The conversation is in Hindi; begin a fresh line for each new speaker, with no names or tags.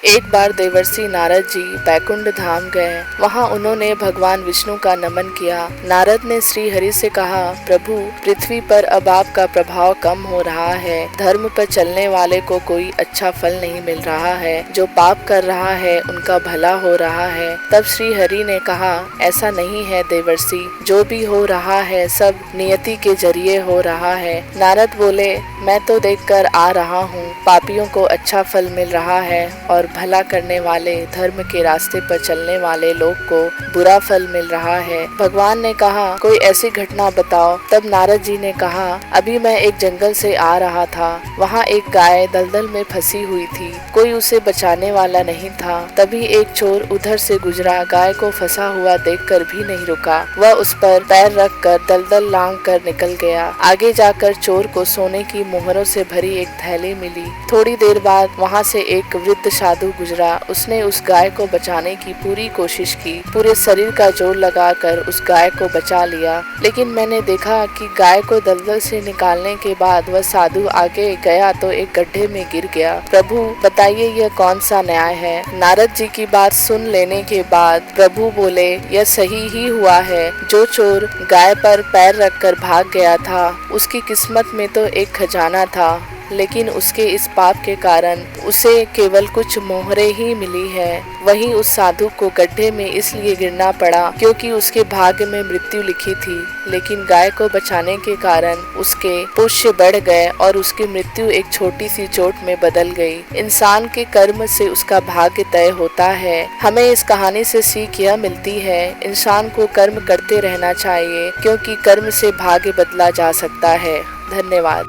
एक बार देवर्षि नारद जी बैकुंठ धाम गए। वहां उन्होंने भगवान विष्णु का नमन किया। नारद ने श्री हरि से कहा, प्रभु, पृथ्वी पर अब आपका प्रभाव कम हो रहा है। धर्म पर चलने वाले को कोई अच्छा फल नहीं मिल रहा है। जो पाप कर रहा है उनका भला हो रहा है। तब श्री हरि ने कहा, ऐसा नहीं है देवर्षि, जो भी हो रहा है सब नियति के जरिए हो रहा है। नारद बोले, मैं तो देखकर आ रहा हूँ, पापियों को अच्छा फल मिल रहा है और भला करने वाले, धर्म के रास्ते पर चलने वाले लोग को बुरा फल मिल रहा है। भगवान ने कहा, कोई ऐसी घटना बताओ। तब नारद जी ने कहा, अभी मैं एक जंगल से आ रहा था। वहाँ एक गाय दलदल में फंसी हुई थी। कोई उसे बचाने वाला नहीं था। तभी एक चोर उधर से गुजरा, गाय को फंसा हुआ देखकर भी नहीं रुका। वह उस पर पैर रख कर दलदल लांघ कर निकल गया। आगे जाकर चोर को सोने की मोहरों से भरी एक थैली मिली। थोड़ी देर बाद वहाँ से एक वृद्ध साधु गुजरा। उसने उस गाय को बचाने की पूरी कोशिश की, पूरे शरीर का जोर लगाकर उस गाय को बचा लिया। लेकिन मैंने देखा कि गाय को दलदल से निकालने के बाद वह साधु आगे गया तो एक गड्ढे में गिर गया। प्रभु, बताइए यह कौन सा न्याय है। नारद जी की बात सुन लेने के बाद प्रभु बोले, यह सही ही हुआ है। जो चोर गाय पर पैर रखकर भाग गया था, उसकी किस्मत में तो एक खजाना था, लेकिन उसके इस पाप के कारण उसे केवल कुछ मोहरे ही मिली है। वहीं उस साधु को गड्ढे में इसलिए गिरना पड़ा क्योंकि उसके भाग्य में मृत्यु लिखी थी। लेकिन गाय को बचाने के कारण उसके पुण्य बढ़ गए और उसकी मृत्यु एक छोटी सी चोट में बदल गई। इंसान के कर्म से उसका भाग्य तय होता है। हमें इस कहानी से सीख यह मिलती है, इंसान को कर्म करते रहना चाहिए, क्योंकि कर्म से भाग्य बदला जा सकता है। धन्यवाद।